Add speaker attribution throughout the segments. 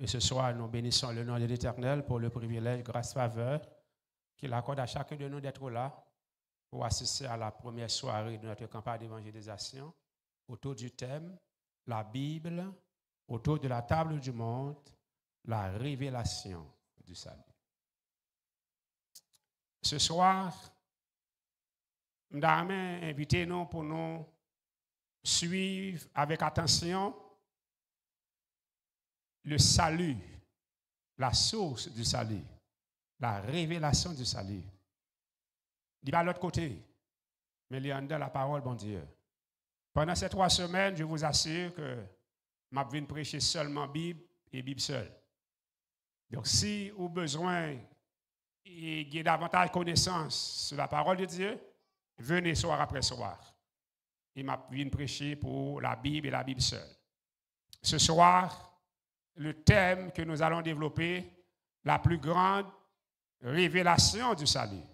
Speaker 1: Et ce soir, nous bénissons le nom de l'Éternel pour le privilège, grâce, faveur qu'il accorde à chacun de nous d'être là pour assister à la première soirée de notre campagne d'évangélisation autour du thème la Bible, autour de la table du monde, la révélation du salut. Ce soir, nous avons invité nous pour nous suivre avec attention le salut, la source du salut, la révélation du salut. Il va de l'autre côté, mais il y a dans la parole, bon Dieu. Pendant ces 3 semaines, je vous assure que je vais prêcher seulement Bible et Bible seule. Donc, si vous avez besoin de davantage de connaissances sur la parole de Dieu, venez soir après soir. Et je vais prêcher pour la Bible et la Bible seule. Ce soir, le thème que nous allons développer, la plus grande révélation du salut.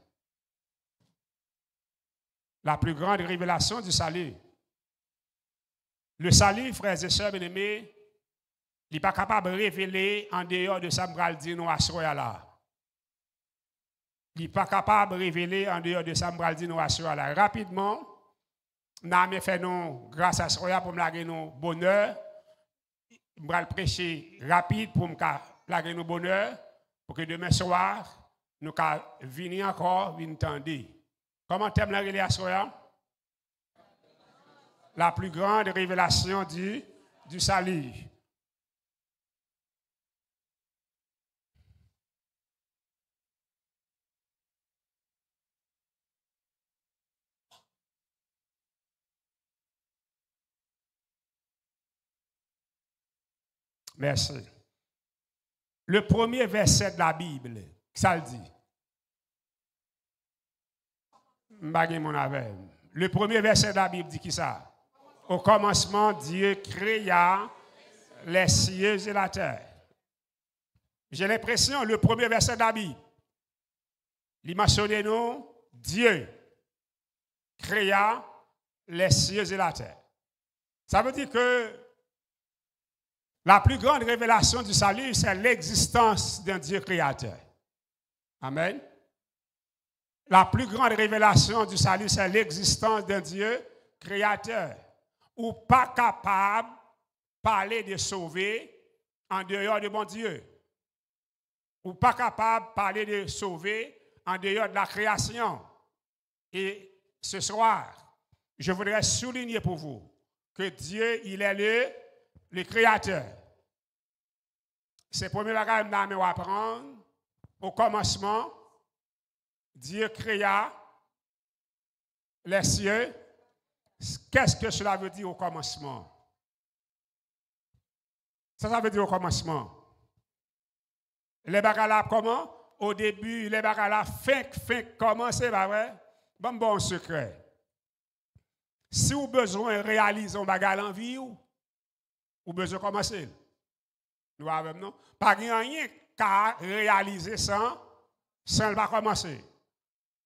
Speaker 1: La plus grande révélation du salut. Le salut, frères et sœurs bien-aimés, il n'est pas capable de révéler en dehors de ça, dit nous à soya là. Il n'est pas capable de révéler en dehors de ça, dit nous à soya là. Rapidement, nous avons fait nous, grâce à soya pour me laguer nous bonheur. Je vais prêcher rapide pour me laguer nous bonheur, pour que demain soir, nous venir encore, venir tendre. Comment t'aimes la révélation? La plus grande révélation du salut. Merci. Le premier verset de la Bible, ça le dit. Le premier verset de la Bible dit qui ça? Au commencement, Dieu créa les cieux et la terre. J'ai l'impression, le premier verset de la Bible, il mentionne nous, Dieu créa les cieux et la terre. Ça veut dire que la plus grande révélation du salut, c'est l'existence d'un Dieu créateur. Amen. La plus grande révélation du salut, c'est l'existence d'un Dieu créateur. Ou pas capable de parler de sauver en dehors de bon Dieu. Ou pas capable de parler de sauver en dehors de la création. Et ce soir, je voudrais souligner pour vous que Dieu, il est le créateur. C'est le premier bagage que nous allons apprendre. Au commencement, Dieu créa les cieux. Qu'est-ce que cela veut dire au commencement? Ça veut dire au commencement. Les bagages là, comment? Au début, les bagages là, fin, comment c'est pas vrai? Bon secret. Si vous avez besoin de réaliser un bagage en vie, vous avez besoin de commencer. Nous avons non? Pas rien qu'à réaliser sans ne pas commencer.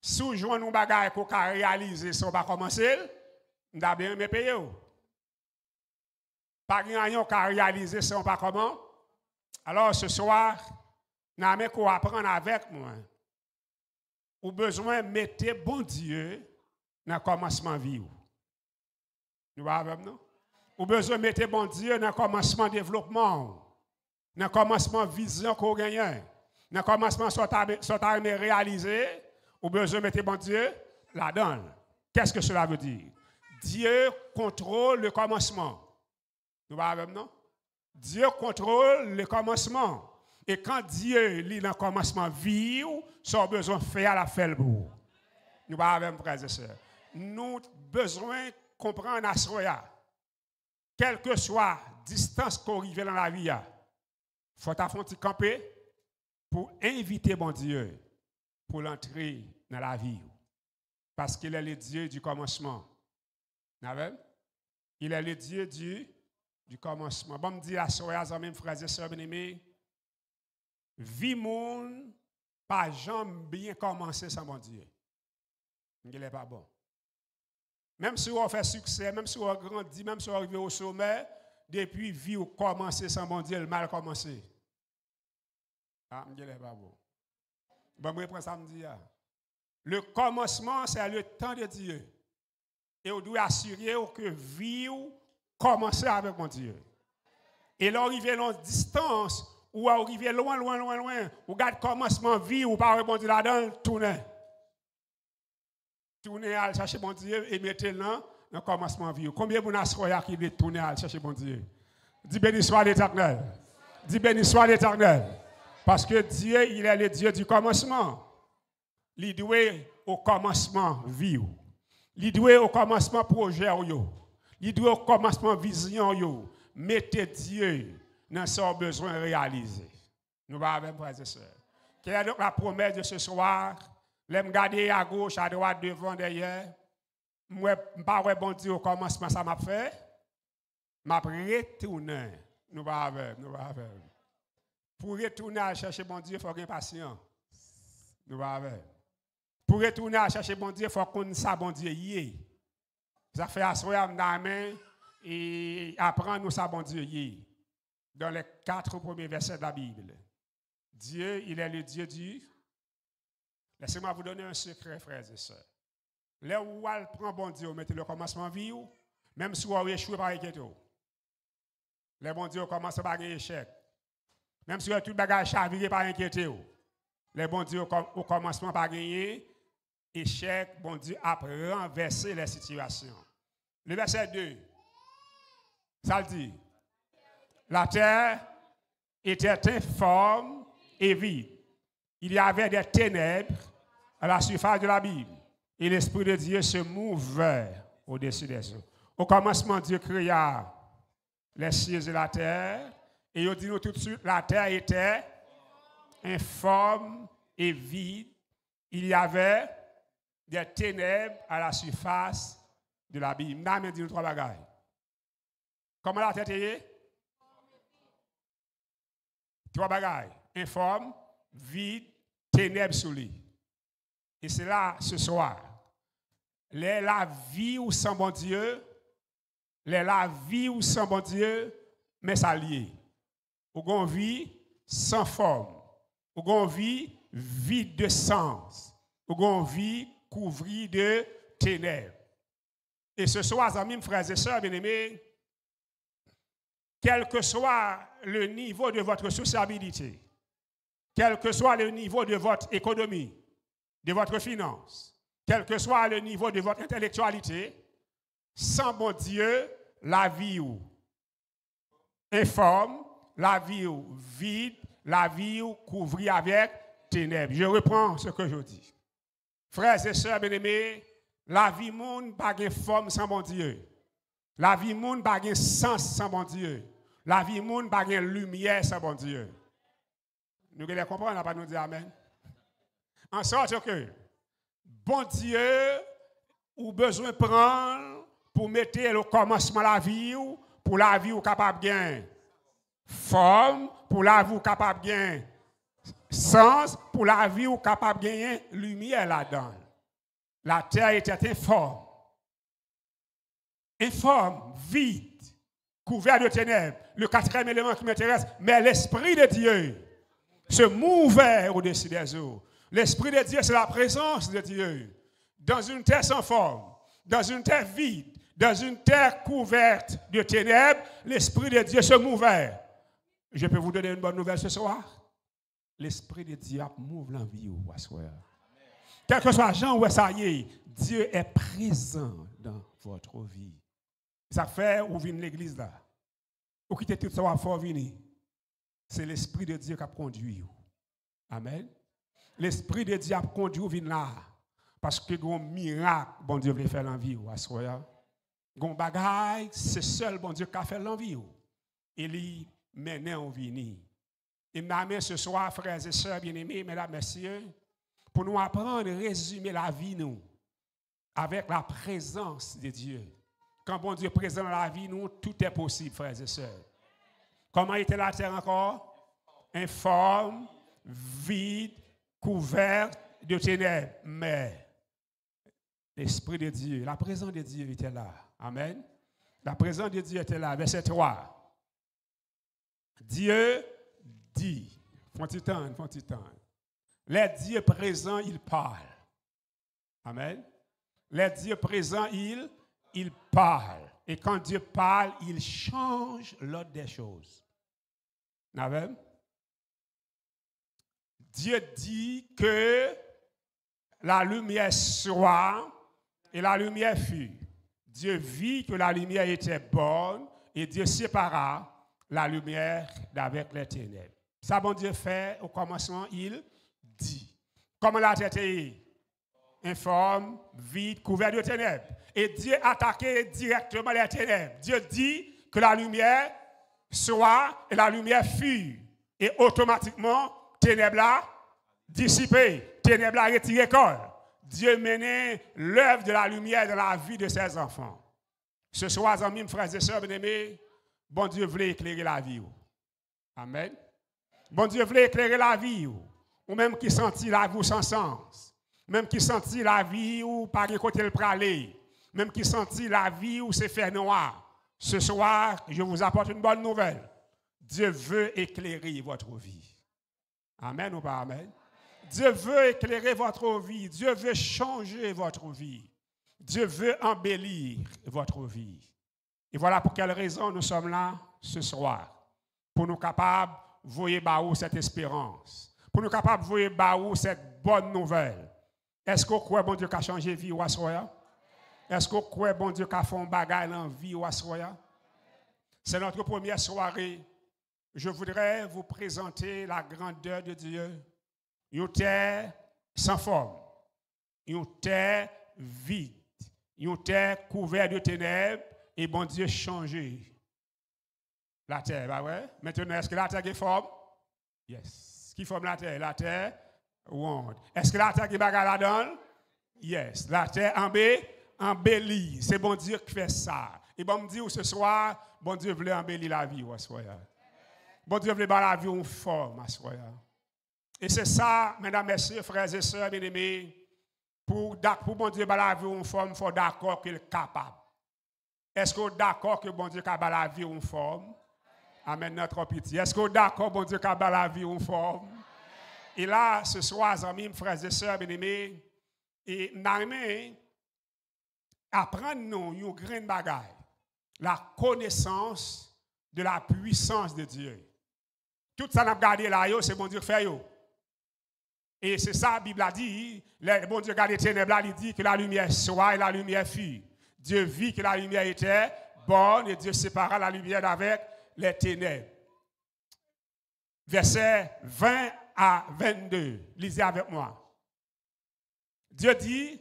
Speaker 1: Si vous jouez un bagage qu'on a réalisé sans pas commencer, nous avons bien payé. Pas rien qu'à réaliser sans pas comment. Alors ce soir, nous avons qu'on apprendre avec moi. Vous avez besoin de mettre bon Dieu dans le commencement de vie. Nous avons non? Vous avez besoin de mettre bon Dieu dans le commencement de développement. Dans le commencement de vision qu'on gagne. Dans le commencement de réaliser. Vous avez besoin de mettre bon Dieu là-dedans. Qu'est-ce que cela veut dire? Dieu contrôle le commencement. Nous avons non? Dieu contrôle le commencement. Et quand Dieu lit dans le commencement vie, son besoin de faire la faire pour. Nous avons frères et sœurs. Nous avons besoin de comprendre à soi. Quelle que soit la distance qu'on arrive dans la vie, il faut affronter camper pour inviter bon Dieu pour l'entrer dans la vie. Parce qu'il est le Dieu du commencement. Il est le Dieu du commencement. Bon, me dit à soi, mes frères et sœurs bien-aimés, vie monde pas jamais bien commencer sans bon Dieu. Il n'est pas bon. Même si on fait succès, même si on grandit, même si on arrive au sommet, depuis vie ou commencer sans bon Dieu, le mal commencé. Ah, je ne pas beau. Bon, je reprends samedi. Le commencement, c'est le temps de Dieu. Et on doit assurer que vie commence avec mon Dieu. Et là, arriver à une distance, ou arriver loin, ou garde commencement vie, ou pas répondre là-dedans, tournez. Tournez à chercher mon Dieu et mettez-le dans le commencement vie. Combien de vous qui veulent tourner à chercher mon Dieu? Dis béni soit l'Éternel. Dis béni soit l'Éternel. Parce que Dieu, il est le Dieu du commencement. Il doit au commencement vie. Il doit au commencement projet. Il doit au commencement vision. Mettez Dieu dans son besoin réalisé. Nous allons frères et sœurs. Quelle est donc la promesse de ce soir? L'aime garder à gauche, à droite, devant, derrière. Moi, je ne pas bon Dieu au commencement, ça m'a fait. Je retourner. Nous allons. Pour retourner à chercher mon Dieu, il faut être patient. Nous allons. Pour retourner à chercher mon Dieu, il faut qu'on sache bon Dieu. Ça fait asseoir dans la main et apprendre nous ça bon Dieu. Dans les 4 premiers versets de la Bible. Dieu, il est le Dieu du. Laissez-moi vous donner un secret, frères et sœurs. Là où elle prend bon Dieu, mettez le commencement vie, même si vous avez échoué par échec. Le bon Dieu commence par un échec. Même si vous avez tout le bagage chaviré par inquiéter. Le bon Dieu au commencement par gagner échec, bon Dieu a renversé les situations. Le verset 2, ça le dit. La terre était informe et vide. Il y avait des ténèbres à la surface de la Bible. Et l'Esprit de Dieu se mouvait au-dessus des eaux. Au commencement, Dieu créa les cieux et la terre. Et il dit nous tout de suite, la terre était informe et vide. Il y avait des ténèbres à la surface de la Bible. Nous dit nous 3 bagages. Comment la terre était? 3 bagages. Informe, vide, ténèbres sous lui. Et c'est là, ce soir, la vie ou sans bon Dieu, la vie ou sans bon Dieu, mais ça lié. Ou gon vie sans forme. Ou gon vie vide de sens. Ou gon vie couvrie de ténèbres. Et ce soir, amis, frères et sœurs bien-aimés, quel que soit le niveau de votre sociabilité, quel que soit le niveau de votre économie, de votre finance, quel que soit le niveau de votre intellectualité, sans bon Dieu, la vie ou informe, la vie ou vide, la vie ou couvrie avec ténèbres. Je reprends ce que je dis. Frères et sœurs bien-aimés, la vie monde pas de forme sans bon Dieu. La vie monde pas de sens sans bon Dieu. La vie monde pas de lumière sans bon Dieu. Nous allons comprendre, on va pas nous dire amen. En sorte que, bon Dieu, ou besoin de prendre pour mettre le commencement de la vie, pour la vie ou capable de gagner forme, pour la vie ou capable de gagner sens, pour la vie ou capable de gagner lumière là-dedans. La terre était informe, vide, couvert de ténèbres. Le 4e élément qui m'intéresse, mais l'Esprit de Dieu se mouvait au-dessus des eaux. L'Esprit de Dieu, c'est la présence de Dieu. Dans une terre sans forme, dans une terre vide, dans une terre couverte de ténèbres, l'Esprit de Dieu se mouvait. Je peux vous donner une bonne nouvelle ce soir? L'Esprit de Dieu mouve l'envie ou quel que soit Jean ou ça y est, Dieu est présent dans votre vie. Ça fait ou vient l'église là. Ou quitter tout ça fort venir. C'est l'Esprit de Dieu qui a conduit. Amen. L'Esprit de Dieu a conduit vin là. Parce que un miracle, bon Dieu veut faire l'envie ou assoya. Gon bagaille, c'est seul bon Dieu qui a fait l'envie. Il y mène en vini. Et m'amène ce soir, frères et sœurs bien-aimés, mesdames, messieurs, pour nous apprendre à résumer la vie, nous, avec la présence de Dieu. Quand bon Dieu est présent dans la vie, nous, tout est possible, frères et sœurs. Comment était la terre encore? Informe, vide, couverte de ténèbres. Mais l'Esprit de Dieu, la présence de Dieu était là. Amen. La présence de Dieu était là. Verset 3. Dieu dit. Font-ils. Les dieux présents, ils parlent. Amen. Les dieux présents, ils parlent. Et quand Dieu parle, il change l'ordre des choses. Amen. Dieu dit que la lumière soit et la lumière fut. Dieu vit que la lumière était bonne et Dieu sépara la lumière d'avec les ténèbres. Ça, bon Dieu fait au commencement, il dit. Comment la terre est informe, vide, couverte de ténèbres. Et Dieu attaquait directement les ténèbres. Dieu dit que la lumière soit et la lumière fut. Et automatiquement, ténèbres là dissipées, ténèbres là retirées corps. Dieu menait l'œuvre de la lumière dans la vie de ses enfants. Ce soir, amis, frères et sœurs bien-aimés, bon Dieu voulait éclairer la vie. Amen. Bon Dieu voulait éclairer la vie. Ou même qui sentit la vie sans sens. Même qui sentit la vie ou par un côté le praler. Même qui sentit la vie ou c'est fait noir. Ce soir, je vous apporte une bonne nouvelle. Dieu veut éclairer votre vie. Amen ou pas amen? Dieu veut éclairer votre vie. Dieu veut changer votre vie. Dieu veut embellir votre vie. Et voilà pour quelle raison nous sommes là ce soir. Pour nous capables de voir cette espérance. Pour nous capables de voir cette bonne nouvelle. Est-ce que vous croyez bon Dieu qui a changé la vie ou à soi? Est-ce que vous croyez bon Dieu qui a fait un bagage dans la vie ou à soi? C'est notre première soirée. Je voudrais vous présenter la grandeur de Dieu. Une terre sans forme. Une terre vide. Une terre couverte de ténèbres. Et bon Dieu changé la terre. Bah ouais? Maintenant, est-ce que la terre est forme? Yes. Qui forme la terre? La terre ronde. Est-ce que la terre est bagarre là-dedans? Yes. La terre embellie. C'est bon Dieu qui fait ça. Et bon me dire ce soir, bon Dieu voulait embellir la vie. Bon Dieu voulait la vie en forme. Et c'est ça, mesdames, messieurs, frères et sœurs, bien-aimés, pour bon Dieu la vie en forme, il faut d'accord qu'il est capable. Est-ce que vous êtes d'accord que bon Dieu a la vie en forme? Amen, notre pitié. Est-ce que vous êtes d'accord bon Dieu a la vie en forme? Et là, ce soir, amis, frères et sœurs, bien-aimés, et nous allons apprendre une grande bagaille, la connaissance de la puissance de Dieu. Tout ça, nous avons regardé là, c'est bon Dieu qui fait. Et c'est ça, la Bible a dit, le bon Dieu regarde les ténèbres, il dit que la lumière soit et la lumière fut. Dieu vit que la lumière était bonne et Dieu sépara la lumière avec les ténèbres. Versets 20 à 22. Lisez avec moi. Dieu dit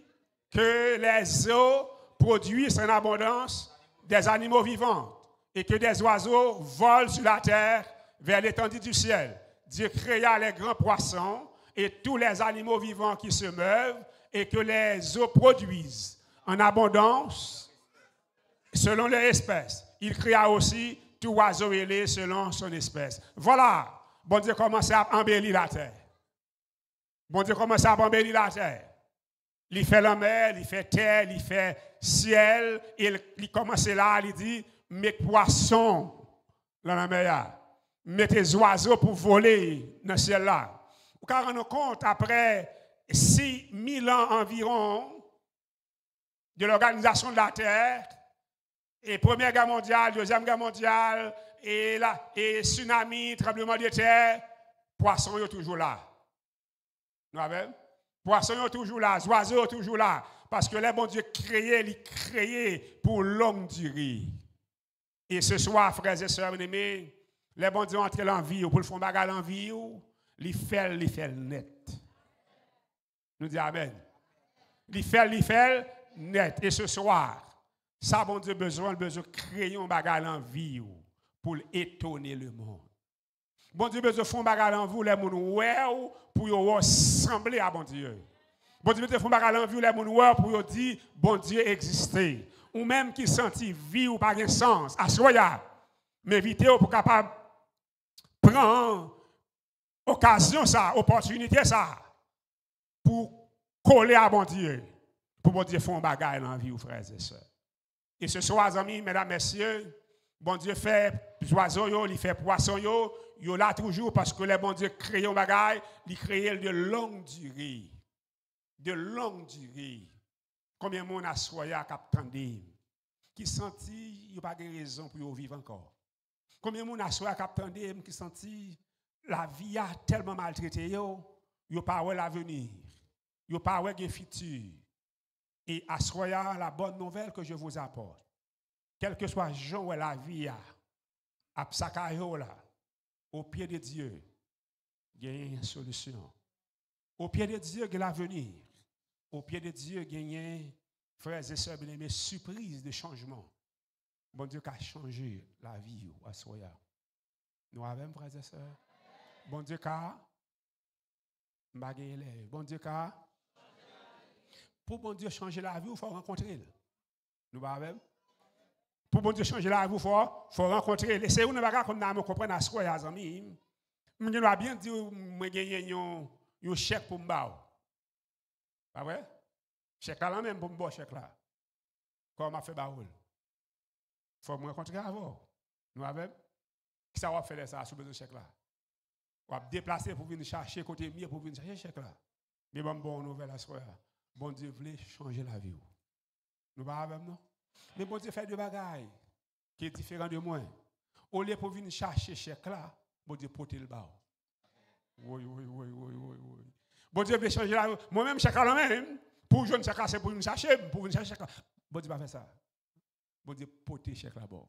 Speaker 1: que les eaux produisent en abondance des animaux vivants et que des oiseaux volent sur la terre vers l'étendue du ciel. Dieu créa les grands poissons et tous les animaux vivants qui se meuvent et que les eaux produisent en abondance selon les espèces. Il créa aussi tout oiseau ailé selon son espèce. Voilà, bon Dieu commence à embellir la terre. Bon Dieu commence à embellir la terre. Il fait la mer, il fait terre, il fait ciel. Il commence là, il dit, mes poissons dans la mer, mes oiseaux pour voler dans le ciel là. Car on nous compte après 6000 ans environ de l'organisation de la terre, et Première Guerre mondiale, Deuxième Guerre mondiale, et tsunami, tremblement de terre, poissons sont toujours là. Nous avons? Poissons sont toujours là, oiseaux sont toujours là, parce que les bon Dieu créé pour longue durée. Et ce soir, frères et sœurs bien-aimés, les bon Dieu entrent en vie, pour le fond bagarre en vie, il fait net. Nous disons Amen. Il fait net. Et ce soir, ça, bon Dieu, besoin de créer un bagage en vie pour étonner le monde. Bon Dieu, besoin de faire un bagage en vous, les gens, pour ressembler à bon Dieu. Bon Dieu, besoin de faire un bagage en vous, les gens, pour dire, bon Dieu existait. Ou même qui sentit vie ou pas de sens, à soya, mais évitez pour capable prendre occasion, ça, opportunité, ça, pour coller à bon Dieu. Pour bon Dieu faire un bagage dans la vie, frères et sœurs. Et ce soir, amis, mesdames, messieurs, Bon Dieu fait oiseaux, il fait poisson, yo là toujours parce que les bon Dieu crée un bagage, il crée de longue durée. De longue durée. Combien de monde a soyé à captandé qui senti il n'y a pas de raison pour vivre encore. Combien de monde a soyé à captandé qui senti la vie a tellement maltraité yo pas l'avenir. Yo pas le futur. Et à soyez la bonne nouvelle que je vous apporte. Quel que soit le jour où la vie à Psakayo là, au pied de Dieu, il y a une solution. Au pied de Dieu, il y a l'avenir. Au pied de Dieu, il y a, frères et sœurs bien-aimés, surprise de changement. Bon Dieu qui a changé la vie à Soya. Nous avons, frères et sœurs. Bon Dieu qui a bagayé. Bon Dieu qui a. Pour bon Dieu changer la vie, il faut rencontrer. Nous avons. Pour bon Dieu changer la vie, il faut rencontrer. Laissez vous ne pas comme nous comprendre à Soya, amis. Je dois bien dire, je gagne un chèque pour me battre. Pas vrai? Chèque là même pour me battre chèque là. Comme a fait baoul. Il faut me rencontrer avant. Nous avons. Qui ça va faire ça sous besoin de chèque là? On va déplacer pour venir chercher côté mieux pour venir chercher chèque là. Mais bon nouvelle à Soya. Bon Dieu voulait changer la vie. Nous pas avec nous. Mais bon Dieu fait des bagailles qui est différent de moi. Au lieu pour venir chercher chèque là, bon Dieu porter le bas. Oui. Bon Dieu veut changer la vie. Moi-même, chèque là même, pour je ne sais pas, c'est pour venir chercher chèque là. Bon Dieu va faire ça. Bon Dieu porter chèque là-bas.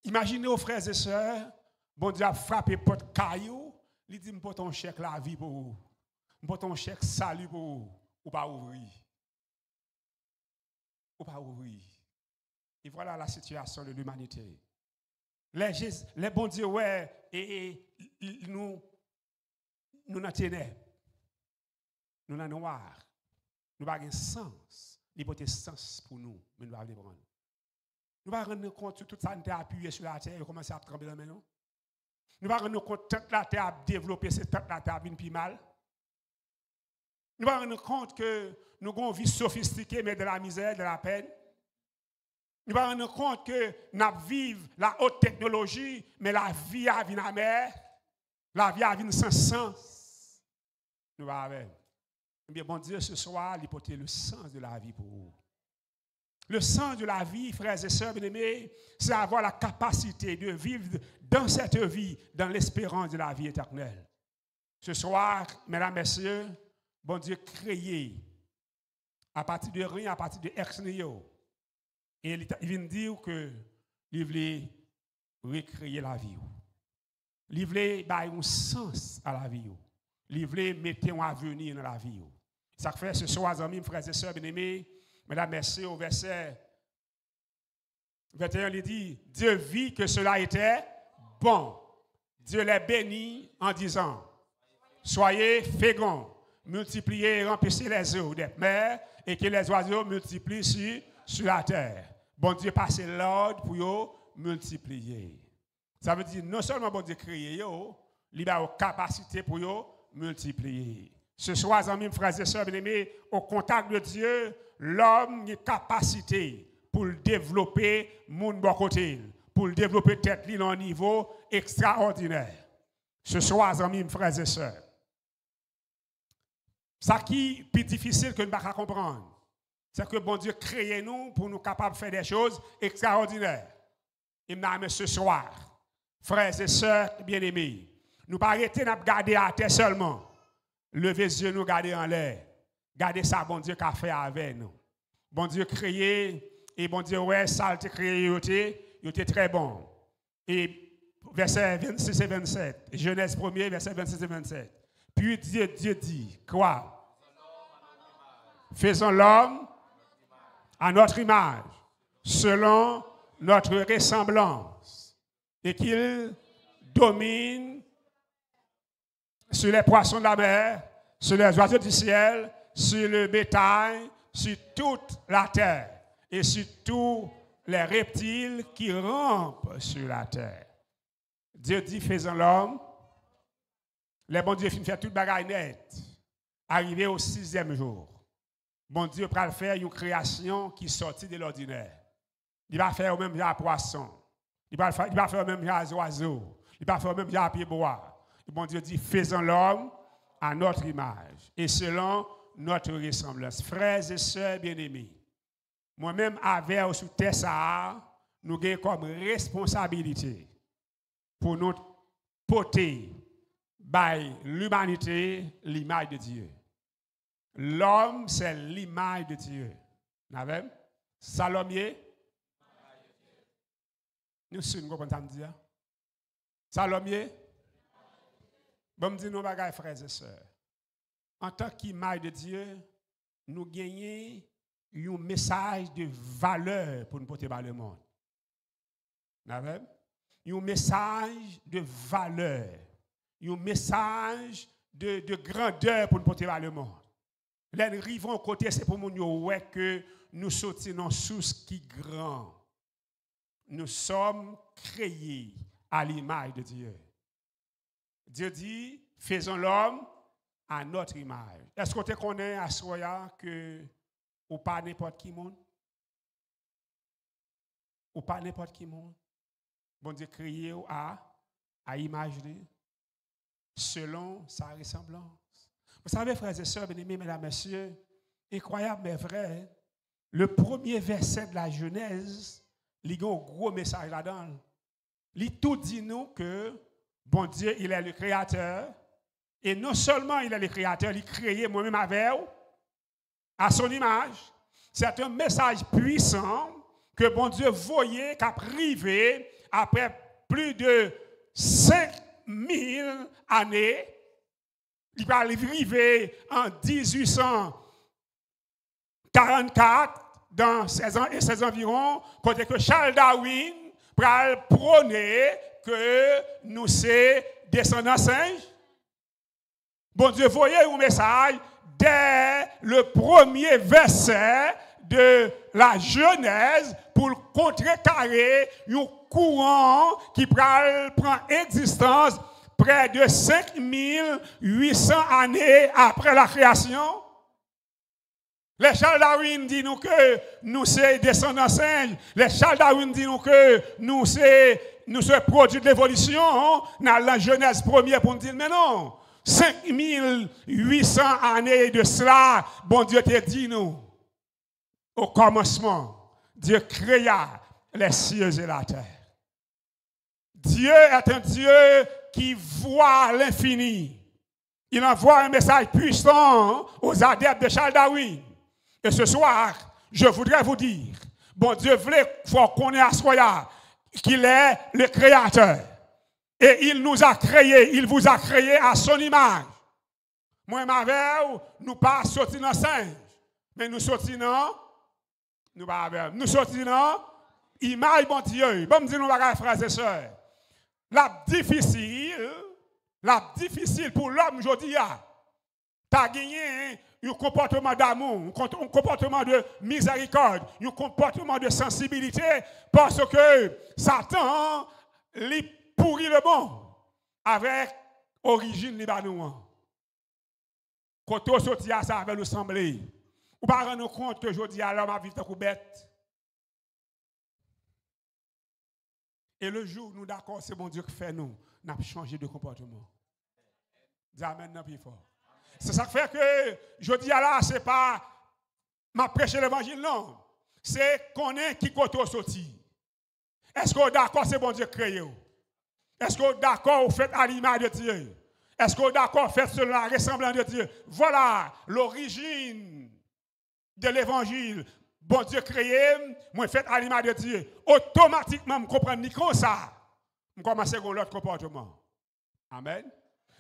Speaker 1: Imaginez aux frères et sœurs, bon Dieu a frappé porte caillou, il dit me porte un chèque la vie pour vous. Me porte un chèque salut pour vous. Ou pas ouvrir. Ou pas ouvrir. Et voilà la situation de l'humanité. Les bons dieux, ouais, et nous n'en ténèbres. Nous n'en noir. Nous n'avons pas de sens. Il n'y a pas de sens pour nous, mais nous devons prendre. Nous ne nous rendre compte que tout ça nous a appuyé sur la terre et commencé à trembler dans nous. Nous ne nous rendre compte que toute la terre a développé, c'est toute la terre a bien plus mal. Nous ne nous rendre compte que nous avons une vie sophistiquée, mais de la misère, de la peine. Nous ne nous rendre compte que nous vivons la haute technologie, mais la vie a vie la mer, la vie a vie sans sens. Nous avons. Eh bien, bon Dieu, ce soir, il porte le sens de la vie pour vous. Le sens de la vie, frères et sœurs bien-aimés, c'est avoir la capacité de vivre dans cette vie, dans l'espérance de la vie éternelle. Ce soir, mesdames, messieurs, bon Dieu créé à partir de rien, à partir de ex-nihilo. Et il vient dire que il voulait recréer la vie. Il voulait donner un sens à la vie. Il voulait mettre un avenir dans la vie. Ça fait ce soir, amis, frères et sœurs bien-aimés, mesdames, messieurs, au verset 21, il dit, Dieu vit que cela était bon. Dieu les bénit en disant, soyez féconds, multipliez et remplissez les eaux des mers et que les oiseaux multiplient sur la terre. Bon Dieu passe l'ordre pour vous multiplier. Ça veut dire non seulement bon Dieu créer, il a une capacité pour vous multiplier. Ce soir, amis, frères et sœurs bien-aimés, au contact de Dieu, l'homme a une capacité pour développer mon bon côté, pour développer tête à un niveau extraordinaire. Ce soir, amis, frères et sœurs, ça qui est plus difficile que nous ne pouvons pas comprendre, c'est que bon Dieu crée nous pour nous capables de faire des choses extraordinaires. Et maintenant, ce soir, frères et sœurs bien-aimés, nous ne pouvons pas arrêter de regarder à terre seulement. Levez les yeux, nous garder en l'air. Gardez ça, bon Dieu, qu'a fait avec nous. Bon Dieu créé, et bon Dieu, ouais, ça a été créé, il était très bon. Et versets 26 et 27, Genèse 1er, versets 26 et 27. Puis Dieu dit, quoi? Faisons l'homme à notre image, selon notre ressemblance, et qu'il domine sur les poissons de la mer, sur les oiseaux du ciel, sur le bétail, sur toute la terre et sur tous les reptiles qui rampent sur la terre. Dieu dit, faisons l'homme. Les bon Dieu finit faire toute bagaille net. Arrivé au 6e jour. Bon Dieu va faire une création qui sortit de l'ordinaire. Il va faire même genre poisson. Il va faire même genre oiseau. Il va faire même genre pied bois. Et bon Dieu dit, faisons l'homme à notre image et selon notre ressemblance. Frères et sœurs bien-aimés, moi-même avec sous terre, nous avons comme responsabilité pour nous porter by l'humanité l'image de Dieu. L'homme, c'est l'image de Dieu. N'avez-vous? Salomier? Nous sommes comme ça me dit. Salomier? Bon, me dit nos bagages, frères et sœurs. En tant qu'image de Dieu, nous gagnons un message de valeur pour nous porter dans le monde. N'avez-vous? Un message de valeur. Un message de grandeur pour nous porter dans le monde. Les rivons côté, c'est pour nous ouais que nous sortons dans source qui grand. Nous sommes créés à l'image de Dieu. Dieu dit, faisons l'homme à notre image. Est-ce que tu connais à Soya que ou pas n'importe qui monde? Ou pas n'importe qui monde? Bon Dieu créé à image de selon sa ressemblance. Vous savez, frères et sœurs, bien-aimés, mesdames, messieurs, incroyable mais vrai, le premier verset de la Genèse, il y a un gros message là-dedans. Il tout dit nous que, bon Dieu, il est le créateur, et non seulement il est le créateur, il crée moi-même avec vous, à son image. C'est un message puissant que bon Dieu voyait qu'a privé après plus de 5000 années. Il va arriver en 1844 dans ces environs, côté que Charles Darwin va prôner que nous sommes descendants singes. Bon Dieu, voyez un message dès le premier verset de la Genèse pour contrecarrer un courant qui prend existence près de 5800 années après la création. Les Charles Darwin disent nous que nous sommes descendants singes. Les Charles Darwin disent nous que nous sommes produits de l'évolution. Dans la Genèse première pour nous dire, mais non, 5800 années de cela, bon Dieu te dit nous. Au commencement, Dieu créa les cieux et la terre. Dieu est un Dieu qui voit l'infini. Il envoie un message puissant aux adeptes de Charles Darwin. Et ce soir, je voudrais vous dire, bon Dieu voulait qu'on ait à soi qu'il est le créateur. Et il nous a créés, il vous a créé à son image. Moi et ma mère, nous pas sortis dans singe, mais nous sortis dans nous sortis dans image bon Dieu. Bon me dire nous bagages frères et sœurs. La difficile pour l'homme aujourd'hui, tu as gagné un comportement d'amour, un comportement de miséricorde, un comportement de sensibilité, parce que Satan lui pourrit le bon avec origine libanouan. Quand on sortit à ça avec le semblé, ou pas rendre compte que aujourd'hui l'homme a vécu comme bête. Et le jour où nous d'accord, c'est bon Dieu qui fait nous, nous avons changé de comportement. Dis amen, non plus fort. C'est ça qui fait que je dis là, ce n'est pas ma prêcher l'évangile, non. C'est qu'on est qui côté sorti. Est-ce que d'accord, c'est bon Dieu créé? Est-ce que d'accord, vous faites à l'image de Dieu? Est-ce que d'accord, vous faites selon la ressemblance de Dieu? Voilà l'origine de l'évangile. Bon Dieu créé, moi fait à l'image de Dieu. Automatiquement, je comprends ni comme ça. Je commence à avoir l'autre comportement. Amen.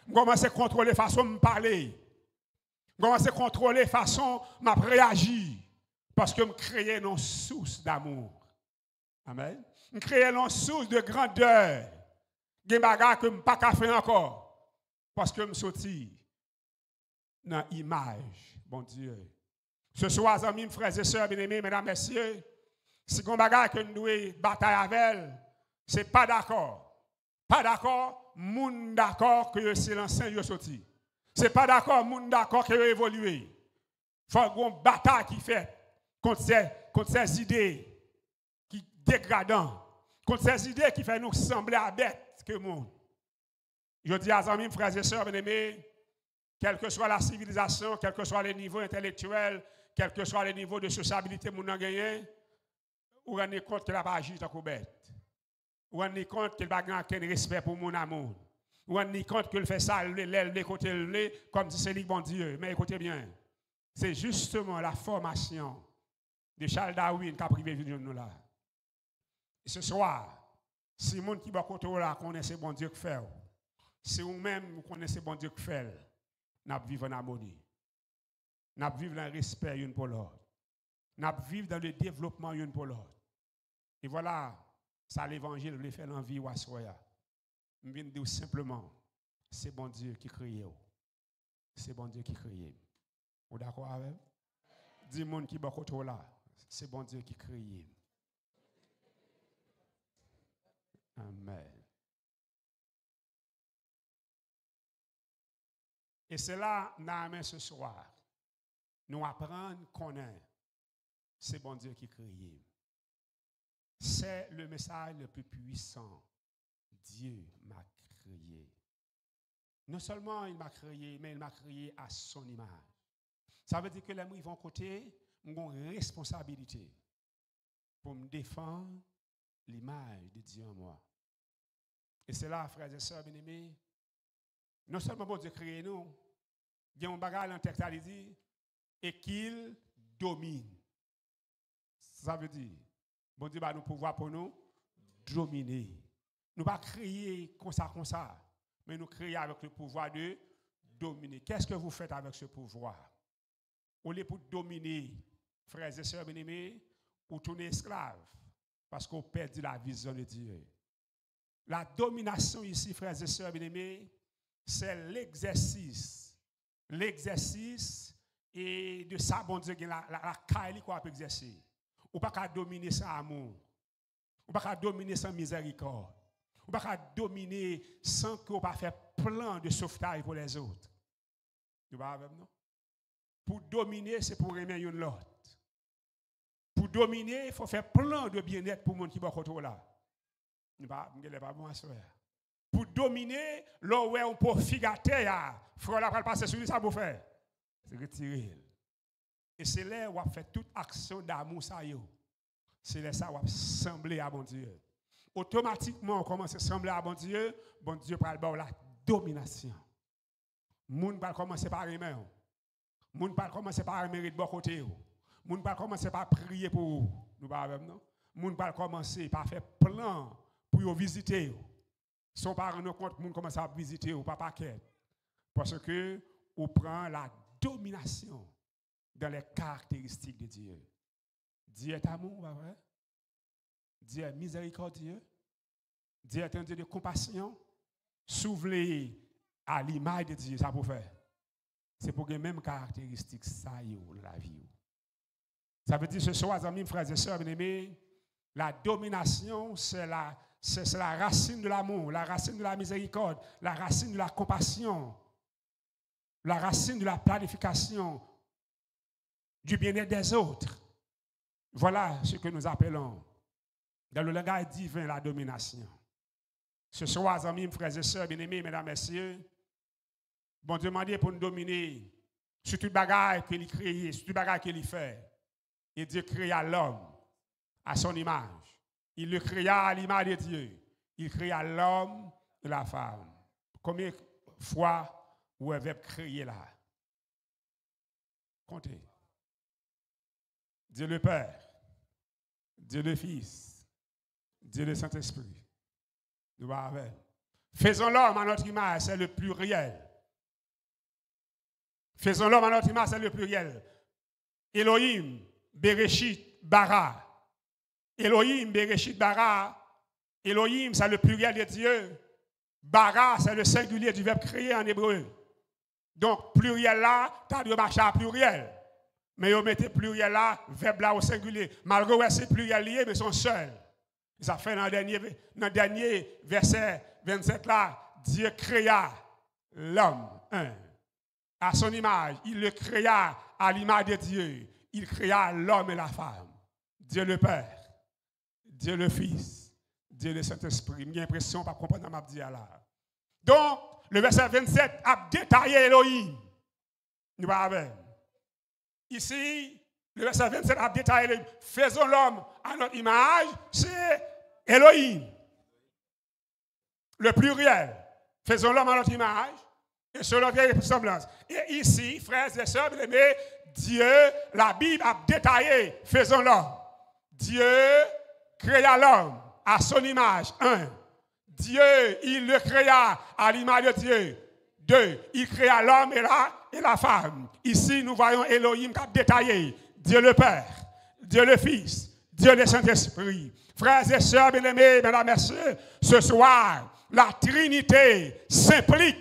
Speaker 1: Je commence à contrôler la façon de me parler. Je commence à contrôler la façon de me réagir. Parce que je crée une source d'amour. Amen. Je crée une source de grandeur. Des bagages que je ne peux pas faire encore. Parce que je me sortis dans l'image, bon Dieu. Ce soir, amis, frères et sœurs, bien-aimés, mesdames, messieurs, si on bagaille que nous devons batailler avec, ce n'est pas d'accord. Pas d'accord, moun d'accord que c'est l'ancien qui sorti. Ce n'est pas d'accord, moun d'accord qui a évolué. Il faut qu'on bataille qui fait contre ces idées qui dégradantes, contre ces idées qui font nous sembler à bêtes que le monde. Je dis à amis, frères et sœurs, bien-aimés, quelle que soit la civilisation, quel que soit les niveaux intellectuels, quel que soit les niveaux de sociabilité que nous avons gagné, vous vous rendez compte qu'il n'a pas agi tant que bête. Vous vous rendez compte qu'il n'a pas aucun respect pour mon amour. Vous vous rendez compte qu'il fait ça, l'aile de côté, comme si c'est le bon Dieu. Mais écoutez bien, c'est justement la formation de Charles Darwin qui a privé de nous là. Et ce soir, si les gens qui sont côté là connaissent bon Dieu qui fait, si vous-même vous connaissez bon Dieu qui fait, nous vivons en harmonie. Nous vivons dans le respect une pour l'autre. Nous vivons dans le développement une pour l'autre. Et voilà, ça l'évangile, vous fait l'envie ou à soi. Je viens de dire simplement, c'est bon Dieu qui crée. C'est bon Dieu qui crée. Vous d'accord avec? Dis monde qui est côté là, c'est bon Dieu qui crée. Amen. Et c'est là, nous ce soir, nous apprenons qu'on est, c'est bon Dieu qui crée. C'est le message le plus puissant. Dieu m'a créé. Non seulement il m'a créé, mais il m'a créé à son image. Ça veut dire que les gens vont côté, ils ont une responsabilité pour me défendre l'image de Dieu en moi. Et c'est là, frères et sœurs bien-aimés, non seulement bon Dieu crée nous, il y a un bagage dans le texte qui dit, et qu'il domine. Ça veut dire, bon Dieu va nous pouvoir pour nous dominer. Nous ne pas créer comme ça, mais nous créer avec le pouvoir de dominer. Qu'est-ce que vous faites avec ce pouvoir? Au lieu pour dominer, frères et sœurs bien-aimés, ou tourner esclave, parce qu'on perd la vision de Dieu. La domination ici, frères et sœurs bien-aimés, c'est l'exercice. L'exercice et de ça, bon Dieu, la caille qu'on peut exercer. Ou pas qu'à dominer sans amour. Ou pas qu'à dominer sans miséricorde. Ou pas qu'à dominer sans qu'on pas faire plan de sauvetage pour les autres. Tu vois avec nous? Pour dominer, c'est pour aimer l'autre. Pour dominer, il faut faire plan de bien-être pour les gens qui sont autour là. Pas bon à faire. Pour dominer, là où on peut figater, il faut passer sur lui, ça pour faire. C'est retirer. Et c'est là où on fait toute action d'amour, ça y est. C'est là ça où on sembler à bon Dieu. Automatiquement, on commence à sembler à bon Dieu parle de la domination. Moun va commencer par aimer. Moun va commencer par aimer de bon côté. Moun va commencer par prier pour vous. Nous pas avec nous. Moun va commencer par faire plan pour vous visiter. Son parent nous compte, moun commence à visiter ou pas paquet. Parce que on prend la domination dans les caractéristiques de Dieu. Dieu est amour, pas vrai? Dieu est miséricordieux. Dieu est un Dieu de compassion. S'ouvrir à l'image de Dieu, ça pour faire. C'est pour les mêmes caractéristiques, ça y est, la vie. Ça veut dire ce soir, amis, frères et sœurs, bien-aimés, la domination, c'est la racine de l'amour, la racine de la miséricorde, la racine de la compassion, la racine de la planification, du bien-être des autres. Voilà ce que nous appelons, dans le langage divin, la domination. Ce soir, amis, frères et sœurs, bien-aimés, mesdames, messieurs, bon Dieu m'a dit pour nous dominer sur tout bagaille qu'il crée, sur tout bagaille qu'il fait. Et Dieu créa l'homme à son image. Il le créa à l'image de Dieu. Il créa l'homme et la femme. Combien de fois vous avez créé là? Comptez. Dieu le Père, Dieu le Fils, Dieu le Saint-Esprit. Nous avons. Faisons l'homme à notre image, c'est le pluriel. Faisons l'homme à notre image, c'est le pluriel. Elohim, Bereshit, Bara. Elohim, Bereshit, Bara. Elohim, c'est le pluriel de Dieu. Bara, c'est le singulier du verbe créer en hébreu. Donc, pluriel là, tu as de marcher à pluriel. Mais vous mettez pluriel là, verbe là au singulier. Malgré que c'est pluriel lié, mais ils sont seuls. Ça fait dans le dernier verset 27 là, Dieu créa l'homme. À son image, il le créa à l'image de Dieu. Il créa l'homme et la femme. Dieu le Père, Dieu le Fils, Dieu le Saint-Esprit. J'ai l'impression de ne pas comprendre ce que je dis là. Donc, le verset 27 a détaillé Elohim. Nous avons. Ici, le verset 27 a détaillé Elohim. Faisons l'homme à notre image, c'est Elohim. Le pluriel. Faisons l'homme à notre image et selon notre ressemblance. Et ici, frères et sœurs, bien-aimés, Dieu, la Bible a détaillé, faisons l'homme. Dieu créa l'homme à son image. 1. Dieu, il le créa à l'image de Dieu. 2. Il créa l'homme et la femme. Ici, nous voyons Elohim qui a détaillé. Dieu le Père, Dieu le Fils, Dieu le Saint-Esprit. Frères et sœurs, bien-aimés, mesdames et messieurs, ce soir, la Trinité s'implique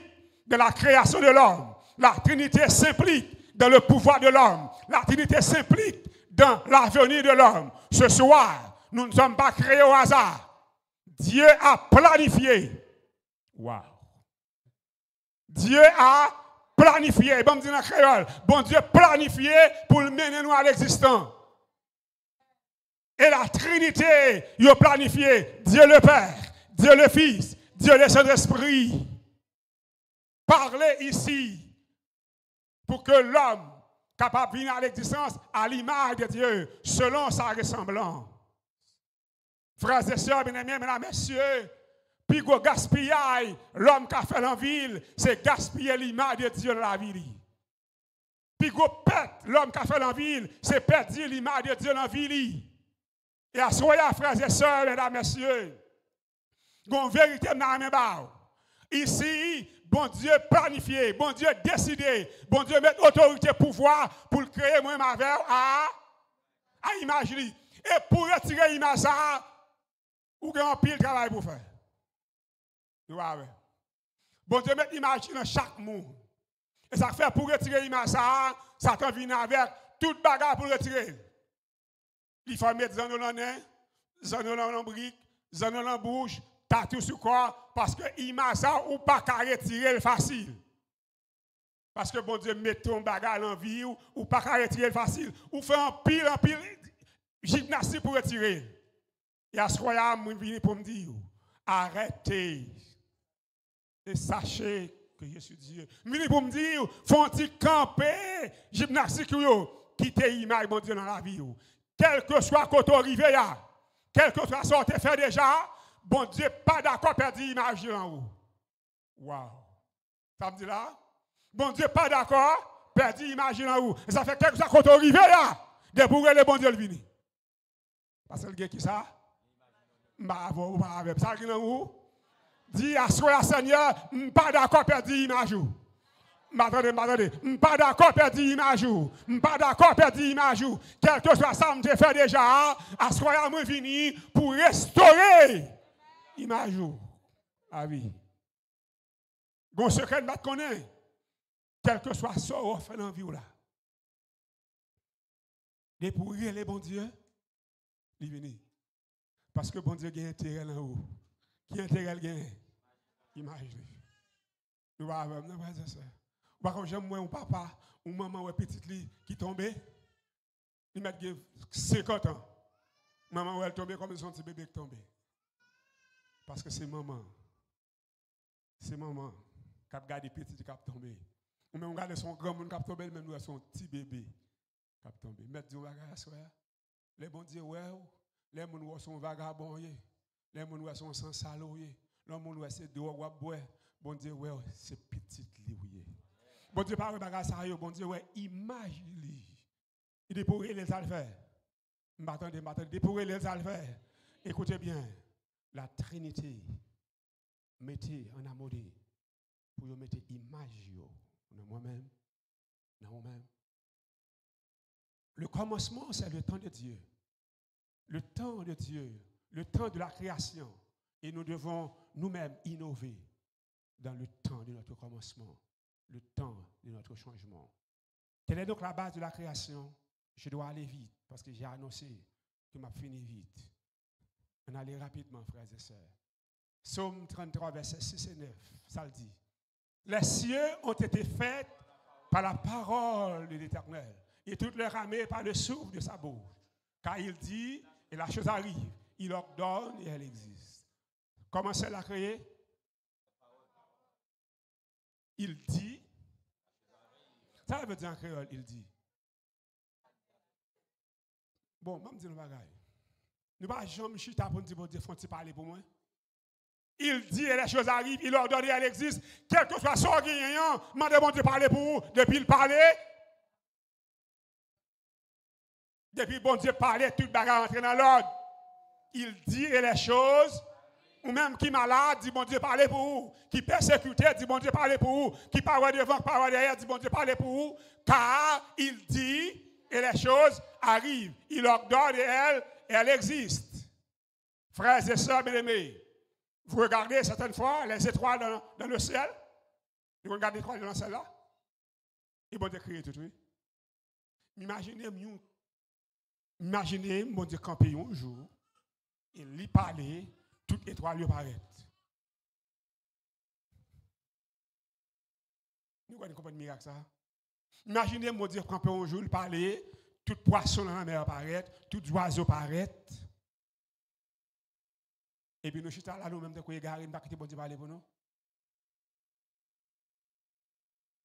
Speaker 1: dans la création de l'homme. La Trinité s'implique dans le pouvoir de l'homme. La Trinité s'implique dans l'avenir de l'homme. Ce soir, nous ne sommes pas créés au hasard. Dieu a planifié. Wow. Dieu a planifié. Bon, dit dans créole. Bon Dieu planifié pour mener nous à l'existence. Et la Trinité, il a planifié Dieu le Père, Dieu le Fils, Dieu le Saint-Esprit. Parlez ici pour que l'homme capable de venir à l'existence à l'image de Dieu, selon sa ressemblance. Frères et sœurs, bien-aimés, mesdames et messieurs, puis go gaspillage, l'homme qui a fait en ville, c'est gaspiller l'image de Dieu dans la ville. Puis go pète, l'homme qui a fait en ville, c'est perdre l'image de Dieu dans la ville. Et à ce moment-là, frères et sœurs, mesdames et messieurs, une vérité dans la main. Ici, bon Dieu planifié, bon Dieu décidé, bon Dieu met autorité, pouvoir pour créer moi ma verre à imaginer. Et pour retirer l'image ça, ou avez un pile de travail pour faire. Bon Dieu met l'image dans chaque monde. Et ça fait pour retirer l'image ça, Satan vient avec toute bagarre pour retirer. Il faut mettre des anneaux dans le nez, des anneaux dans le brique, des anneaux dans la bouche, tatou sur corps, parce que l'image ça, ou pas qu'à retirer facile. Parce que bon Dieu met ton bagage en vie, ou pas qu'à retirer facile. Ou fait un pile gymnastique pour retirer. Et à ce moment-là, je viens pour me dire, arrêtez et sachez que je suis Dieu. Je viens pour me dire, faut-il camper gymnastique, quitter l'image de Dieu dans la vie. Quel que soit côté arrivé, quel que soit sorte fait déjà, bon Dieu pas d'accord perdre l'image en haut. Wow. Ça me dit là? Bon Dieu pas d'accord perdre l'image en haut. Et ça fait quel que soit côté arrivé là, de bourrer le bon Dieu le vini. Parce que le gars qui ça? Bravo, bravo. Ça qui en haut? Dis à soi Seigneur, pas d'accord perdre l'image. M'attendez, pas d'accord perdre l'image. Pas d'accord perdre l'image. Quel que soit ça, je fais déjà, à ce moment-là, je venu pour restaurer l'image. Ah oui. Bon secret, je connais. Quel que soit ça, on fait dans la vie là. Et pour les bon Dieu, il vient. Parce que bon Dieu a intérêt là haut. Qui a intérêt il gagne? Image. Nous allons voir ça. Par contre, j'aime moi, mon papa, ou maman, ou petite qui tombait, il m'a 50 ans. Maman, elle tombait comme un petit bébé qui tombait. Parce que c'est maman. C'est maman qui a gardé petit qui a tombé. Ou même regarder son grand monde qui a tombé, même son petit bébé qui a tombé. Mettre du bagage, les bons dire, ouais, les gens sont vagabonds, les gens sont sans salaud, les gens c'est de boire. Bon Dieu, ouais, c'est petit lié. Bon Dieu, pas de bagage ça, bon Dieu, ouais, imagine. Il est pour les alphères. M'attendez, pour les alphères. Écoutez bien, la Trinité, mettez en amoureux pour mettre image dans moi-même, dans moi-même. Le commencement, c'est le temps de Dieu. Le temps de Dieu, le temps de la création. Et nous devons nous-mêmes innover dans le temps de notre commencement, le temps de notre changement. Quelle est donc la base de la création? Je dois aller vite parce que j'ai annoncé que m'a fini vite. On allait rapidement, frères et sœurs. Psaume 33, versets 6 et 9, ça le dit. Les cieux ont été faits par la parole de l'Éternel et toutes leurs armées par le souffle de sa bouche. Car il dit, et la chose arrive, il ordonne et elle existe. Comment c'est la créer? Il dit. Ça veut dire en créole, il dit. Bon, je vais me dire un bagage. Nous ne pouvons jamais chita pour dire, bon Dieu, faut-il parler pour moi? Il dit et les choses arrivent, il ordonne et elle existe. Quel que soit son gagnant, demandez bon Dieu parler pour vous. Depuis il parlait, depuis bon Dieu parlait, tout le bagage rentre dans l'ordre. Il dit et les choses, ou même qui est malade, dit bon Dieu parler pour vous. Qui persécuté, dit bon Dieu parler pour vous. Qui parle devant, parle derrière, dit bon Dieu parler pour vous. Car il dit et les choses arrivent. Il ordonne et elle existe. Frères et sœurs bien-aimés, vous regardez certaines fois les étoiles dans le ciel. Vous regardez les étoiles dans le ciel là. Et bon Dieu créé tout, oui. Imaginez, mon Dieu camper un jour, il lui parlait, toute étoile lui paraît. Nous comprenons miracle ça. Imaginez, mon Dieu camper un jour, il parlait, tout poisson dans la mer paraît, tout oiseau paraît. Et puis nous chita là, nous-mêmes, de quoi égarer, nous ne pouvons pas dire parler pour nous.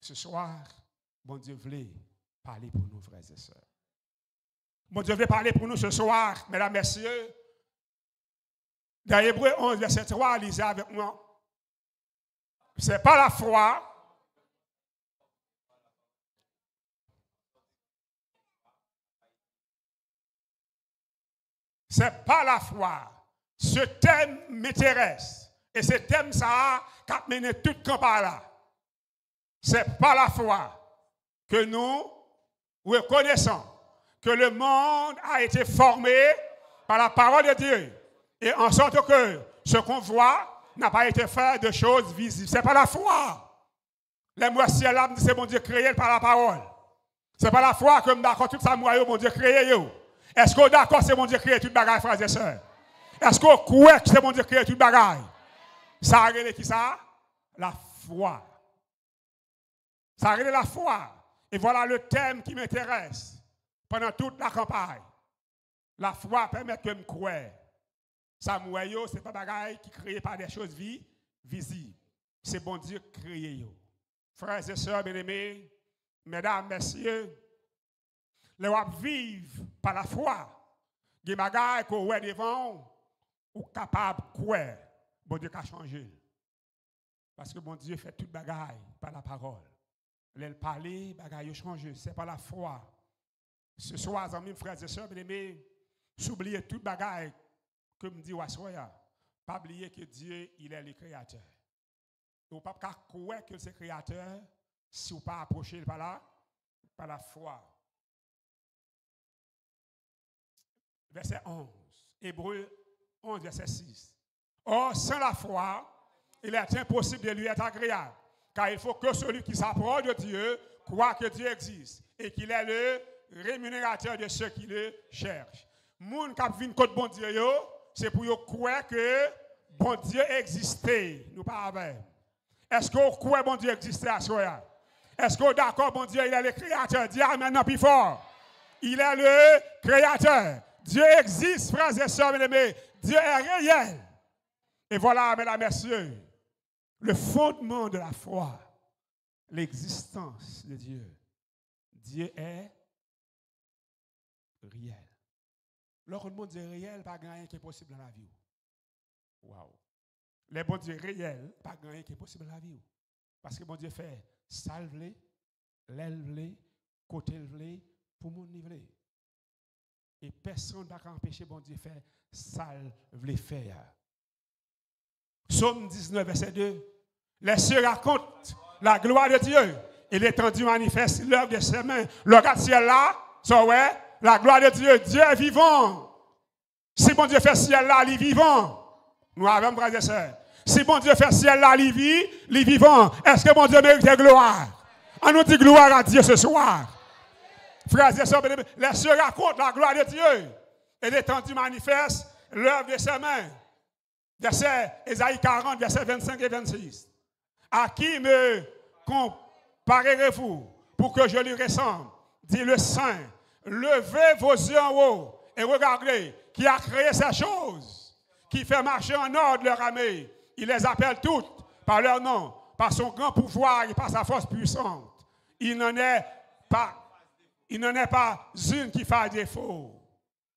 Speaker 1: Ce soir, bon Dieu voulait parler pour nous, frères et sœurs. Bon Dieu voulait parler pour nous ce soir, mesdames, messieurs. Dans Hébreux 11, verset 3, lisez avec moi. C'est pas la foi. C'est pas la foi. Ce thème m'intéresse. Et ce thème, ça a mené tout le camp par là. C'est pas la foi que nous reconnaissons que le monde a été formé par la parole de Dieu. Et en sorte que ce qu'on voit n'a pas été fait de choses visibles. Ce n'est pas la foi. Les moitiés là, c'est bon Dieu créé par la parole. Ce n'est pas la foi que d'accord tout ça, moi, bon Dieu créé. Est-ce que d'accord, c'est bon Dieu créé tout le bagage, frères et sœurs? Est-ce qu'on croit que c'est bon Dieu créé tout le bagage? Ça a révélé qui ça? La foi. Ça a révélé la foi. Et voilà le thème qui m'intéresse pendant toute la campagne. La foi permet que je me croie. Ça, ce n'est pas bagage qui est créé par des choses visibles. C'est bon Dieu créé. Frères et sœurs bien-aimés, mesdames, messieurs, les gens vivent par la foi. Des bagages qu'on voit devant, ou capable de croire. Bon Dieu a changé. Parce que bon Dieu fait tout bagaille par la parole. Elle parler, bagaille a changé. Ce n'est pas la foi. Ce soir, amis, frères et sœurs, bien-aimés, s'oublier tout bagaille que me dit Wassoya. Pas oublier que Dieu, il est le créateur. Vous ne pouvez pas croire que c'est le créateur si vous ne pas approcher par la foi. Verset 11. Hébreux 11, verset 6. Or, sans la foi, il est impossible de lui être agréable. Car il faut que celui qui s'approche de Dieu croit que Dieu existe et qu'il est le rémunérateur de ceux qui le cherchent. Moun k'ap vinn côté bon Dieu, c'est pour croire que bon Dieu existait. Nous pas avec. Est-ce que vous croyez bon Dieu existait à soi? Est-ce que vous d'accord, bon Dieu, il est le créateur? Dis amen plus fort. Il est le créateur. Dieu existe, frères et sœurs bien-aimés. Dieu est réel. Et voilà, mesdames et messieurs, le fondement de la foi, l'existence de Dieu. Dieu est réel. Lorsque le monde Dieu est réel, pas rien qui est possible dans la vie. Waouh. Les bons dieux réels, pas rien qui est possible dans la vie. Parce que bon Dieu fait salver, l'élever, côté lever, pour mon niveau. Et personne ne va empêcher bon Dieu de faire salver faire. Psaume 19, verset 2. Les cieux racontent la gloire de Dieu. Et l'étendue manifeste l'œuvre de ses mains. Le ciel là, ça ouais, la gloire de Dieu. Dieu est vivant. Si bon Dieu fait ciel là, il est vivant. Nous avons frères et sœurs. Si bon Dieu fait ciel là, il est vivant. Est-ce que bon Dieu mérite gloire? On nous dit gloire à Dieu ce soir. Frères et sœurs, les cieux racontent la gloire de Dieu. Et l'étendue manifeste l'œuvre de ses mains. Verset Ésaïe 40, verset 25 et 26. À qui me comparerez-vous pour que je lui ressemble? Dit le Saint, levez vos yeux en haut Et regardez, qui a créé ces choses, qui fait marcher en ordre leur armée. Il les appelle toutes par leur nom, par son grand pouvoir et par sa force puissante. Il n'en est pas une qui fait défaut.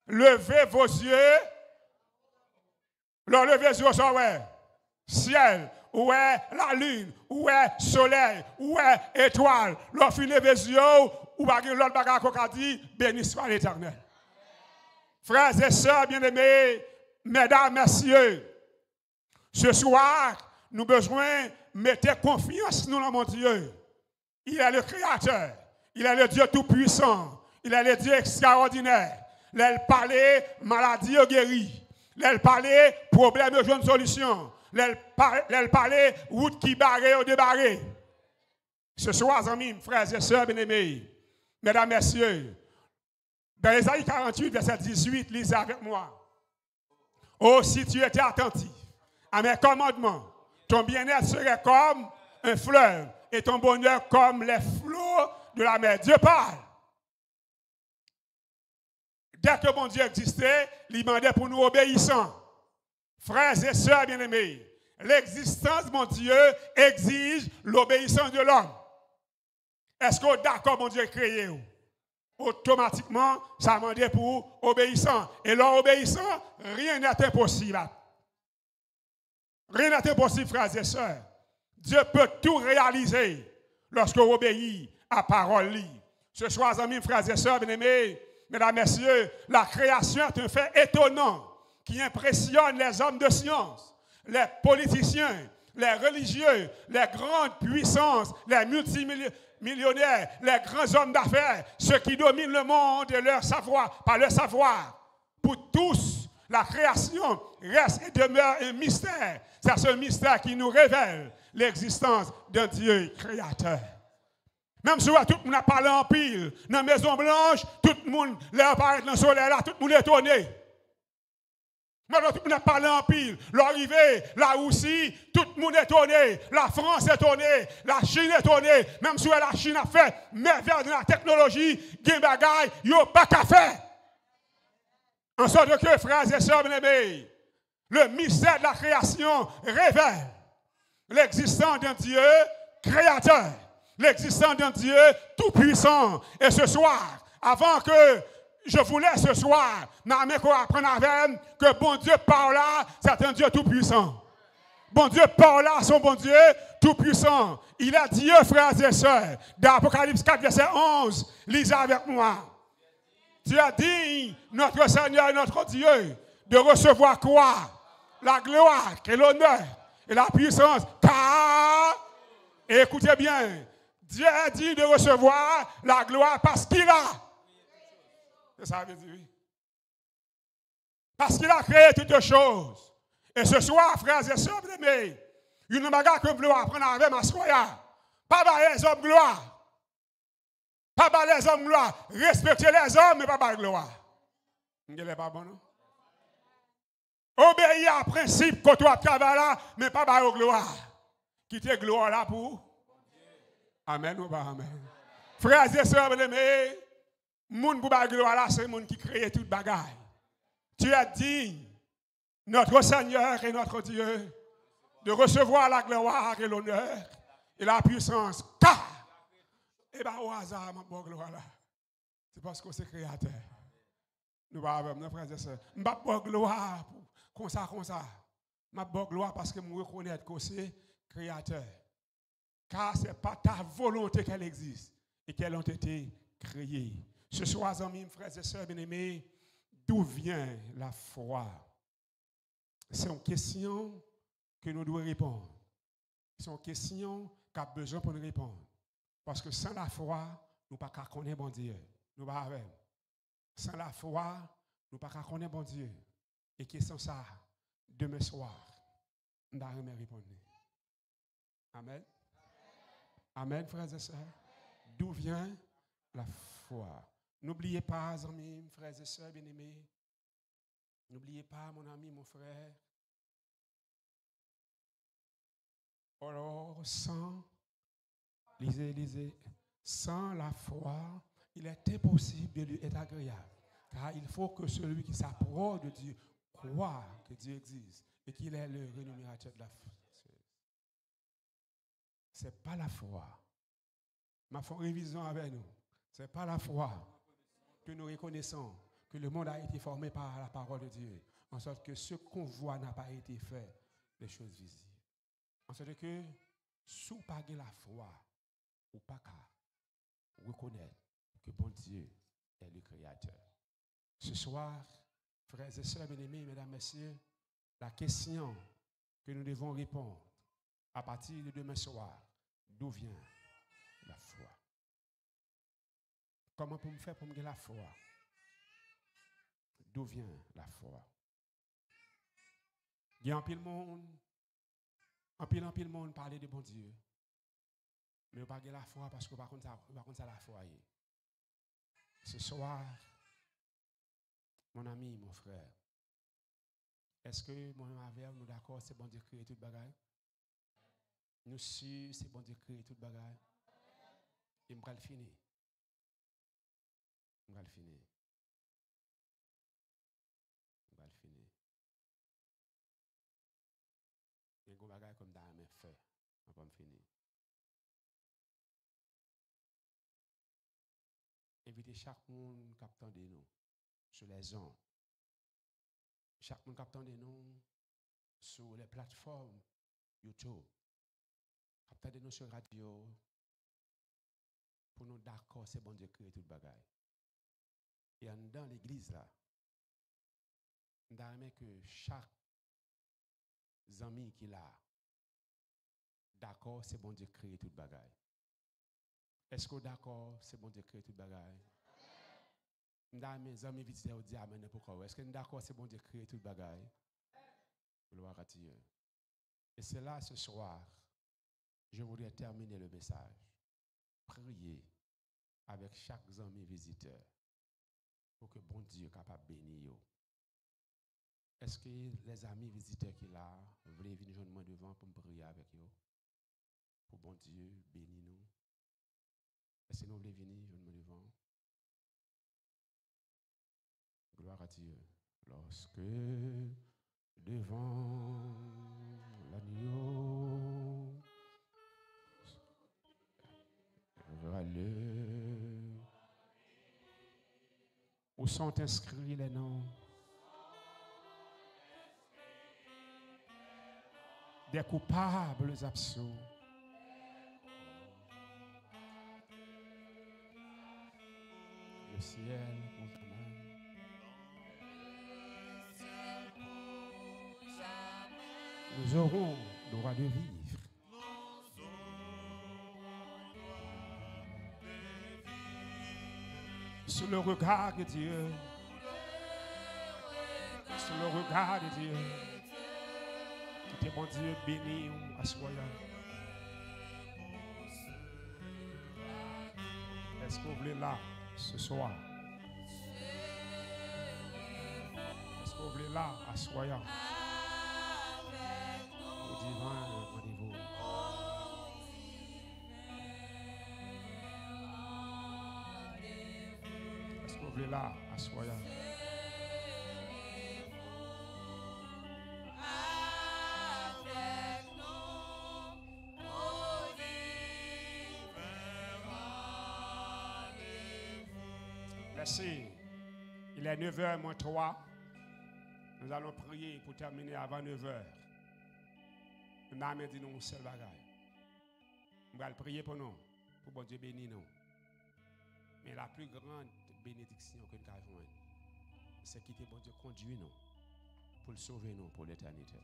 Speaker 1: Levez vos yeux. Levez les yeux au ciel. Où est la lune? Où est le soleil? Où est l'étoile? Lorsque vous levez les yeux, ou l'autre bagarre qu'on a dit, béni soit l'Éternel. Frères et sœurs bien-aimés, mesdames, messieurs, ce soir, nous avons besoin de mettre confiance dans mon Dieu. Il est le Créateur. Il est le Dieu tout-puissant. Il est le Dieu extraordinaire. Il parle maladie guérie. Il parle problème de une solution. Il parle route qui barre ou débarrée. Ce soir, amis, frères et sœurs bien-aimés, mesdames, messieurs, dans Ésaïe 48, verset 18, lisez avec moi. Oh, si tu étais attentif à mes commandements, ton bien-être serait comme un fleuve et ton bonheur comme les flots de la mer. Dieu parle. Dès que mon Dieu existait, il demandait pour nous obéissants. Frères et sœurs bien-aimés, l'existence de mon Dieu exige l'obéissance de l'homme. Est-ce que vous êtes d'accord, mon Dieu créé? Automatiquement, ça demandait pour obéissant. Et l'obéissant, rien n'est impossible. Rien n'est impossible, frères et sœurs. Dieu peut tout réaliser lorsqu'on obéit à parole libre. Ce soir, amis, frères et sœurs, bien-aimés, mesdames, messieurs, la création est un fait étonnant qui impressionne les hommes de science, les politiciens, les religieux, les grandes puissances, les multimillionnaires, les grands hommes d'affaires, ceux qui dominent le monde et leur savoir, par leur savoir. Pour tous, la création reste et demeure un mystère. C'est ce mystère qui nous révèle l'existence d'un Dieu créateur. Même si tout le monde a parlé en pile, dans la Maison Blanche, tout le monde apparaît dans le soleil là, tout le monde est étonné. Maintenant, tout le monde a parlé en pile. L'arrivée, la Russie, tout le monde est étonné. La France est étonnée. La Chine est étonnée. Même si la Chine a fait merveille dans la technologie, il y a des bagailles, il n'y a pas qu'à faire. En sorte que, frères et sœurs bien-aimés, le mystère de la création révèle l'existence d'un Dieu créateur, l'existence d'un Dieu tout-puissant. Et ce soir, avant que je voulais ce soir, apprendre avec que bon Dieu par là, c'est un Dieu tout-puissant. Bon Dieu par là, son bon Dieu tout-puissant. Il a Dieu, frères et sœurs. Dans Apocalypse 4, verset 11, lisez avec moi. Dieu a dit, notre Seigneur et notre Dieu, de recevoir quoi? La gloire et l'honneur et la puissance. Car, et écoutez bien, Dieu a dit de recevoir la gloire parce qu'il a. Ça veut dire. Parce qu'il a créé toutes choses. Et ce soir, frères et sœurs, il y a une bagarre que vous voulez apprendre avec ma soya. Pas les hommes gloire. Pas les hommes gloire. Respectez les hommes, mais pas la gloire. Vous n'êtes pas bon, non? Obéir à principe quand tu as travaillé là, mais pas la gloire. Quittez gloire là pour. Amen ou pas amen. Frères et sœurs, bien-aimés, moun pour la gloire là, c'est moun qui crée toute bagaille. Tu es digne, notre Seigneur et notre Dieu, de recevoir la gloire et l'honneur et la puissance. Car, et bien au hasard, ma bonne gloire là, c'est parce que c'est créateur. Nous avons nos frères et sœurs. Ma bonne gloire, comme ça. Ma bonne gloire parce que je reconnais que c'est créateur. Car ce n'est pas ta volonté qu'elle existe et qu'elles ont été créées. Ce soir, amis, frères et sœurs bien-aimés, d'où vient la foi? C'est une question que nous devons répondre. C'est une question qui a besoin pour nous répondre. Parce que sans la foi, nous ne pouvons pas connaître bon Dieu. Nous pas avec. Sans la foi, nous ne pouvons pas connaître bon Dieu. Et question ça, demain soir, nous n'avons jamais répondu. Amen. Amen, frères et sœurs. D'où vient la foi? N'oubliez pas, amis, frères et sœurs bien-aimés. N'oubliez pas, mon ami, mon frère. Alors, lisez, sans la foi, il est impossible de lui être agréable. Car il faut que celui qui s'approche de Dieu croit que Dieu existe et qu'il est le rémunérateur de la foi. Ce n'est pas la foi. Ma foi, révision avec nous. Ce n'est pas la foi que nous reconnaissons que le monde a été formé par la parole de Dieu, en sorte que ce qu'on voit n'a pas été fait, les choses visibles. En sorte que, sous pas la foi, ou pas qu'à reconnaître que bon Dieu est le Créateur. Ce soir, frères et sœurs bien-aimés, mesdames, messieurs, la question que nous devons répondre à partir de demain soir, d'où vient la foi? Comment pour me faire pour me gagner la foi? D'où vient la foi? Il y a un pile monde, un pile monde parler de bon Dieu. Mais on pas la foi parce que par contre ça la foi. Ce soir, mon ami, mon frère, est-ce que moi avec nous d'accord, c'est bon Dieu créer toute bagaille? Nous sûrs, c'est bon Dieu créer toute bagaille. Et je vais le finir. Je vais le finir. Je vais le finir. Il y a des bagailles comme dans mes faits. On va me finir. Invitez chaque monde captant de nous sur les ondes. Chaque monde captant de nous sur les plateformes YouTube. Captant de nous sur radio. Pour nous d'accord, c'est bon Dieu créer toute bagaille. Et dans l'église là, nous avons que chaque ami qui l'a, d'accord, c'est bon Dieu créer toute bagaille. Est-ce que d'accord, c'est bon Dieu créer toute bagaille? Nous avons mes amis visiteurs qui disent pourquoi. Est-ce que d'accord, c'est bon Dieu créer toute bagaille? Gloire à Dieu. Et c'est là ce soir, je voudrais terminer le message. Priez avec chaque ami visiteur pour que bon Dieu soit capable de bénir. Est-ce que les amis visiteurs qui là voulaient venir joindre moi devant pour me prier avec eux? Pour bon Dieu bénir nous. Est-ce que nous voulons venir joindre moi devant? Gloire à Dieu. Lorsque devant l'agneau, où sont inscrits les noms des coupables absous. Le ciel pour jamais. Nous aurons le droit de vivre. Sous le regard de Dieu. Sous le regard de Dieu. Que mon Dieu béni à soi. Est-ce que vous voulez là ce soir? Est-ce que vous voulez là à soi? Au divin rendez-vous. Est-ce que vous voulez là à soi? Merci. Il est 9h moins 3. Nous allons prier pour terminer avant 9h. Nous allons dire nous un seul bagage. Nous allons prier pour nous, pour bon Dieu bénir nous. Mais la plus grande bénédiction que nous avons, c'est quitter bon Dieu conduire nous pour le sauver nous pour l'éternité.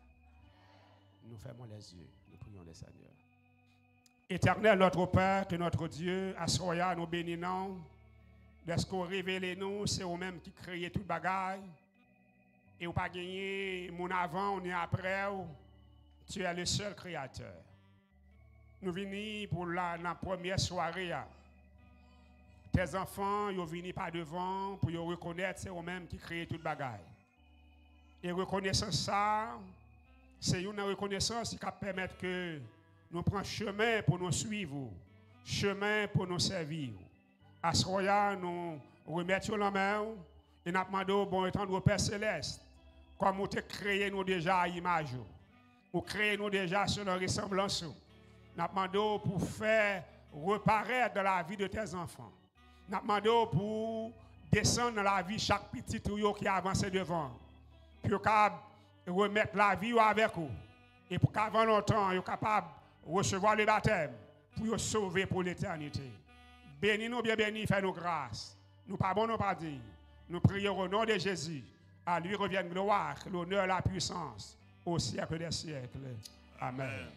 Speaker 1: Nous fermons les yeux, nous prions le Seigneur. Éternel notre Père, que notre Dieu, assoya nous bénissons. De ce qu'on révèle nous, c'est vous-même qui créez toute bagaille. Et vous pas gagné mon avant, on est après. Tu es le seul créateur. Nous venons pour la première soirée. Tes enfants, ils viennent par devant pour reconnaître c'est vous-même qui créez toute bagaille. Et reconnaissance ça, c'est une reconnaissance qui permet que nous prenions chemin pour nous suivre, chemin pour nous servir. À ce moment nous remettons la main Et nous demandons, bon étant au Père Céleste, comme vous avez créé nous déjà à l'image, vous créez nous déjà sur la ressemblance. Nous demandons pour faire reparaître dans la vie de tes enfants. Nous demandons pour descendre dans la vie chaque petit qui avance devant. Pour remettre la vie avec vous. Et pour qu'avant longtemps, vous capable de recevoir le baptême pour vous sauver pour l'éternité. Bénis-nous, bien bénis, fais-nous grâce. Nous pas bon, nous pas dire. Nous prions au nom de Jésus. À lui revienne gloire, l'honneur, la puissance au siècle des siècles. Amen.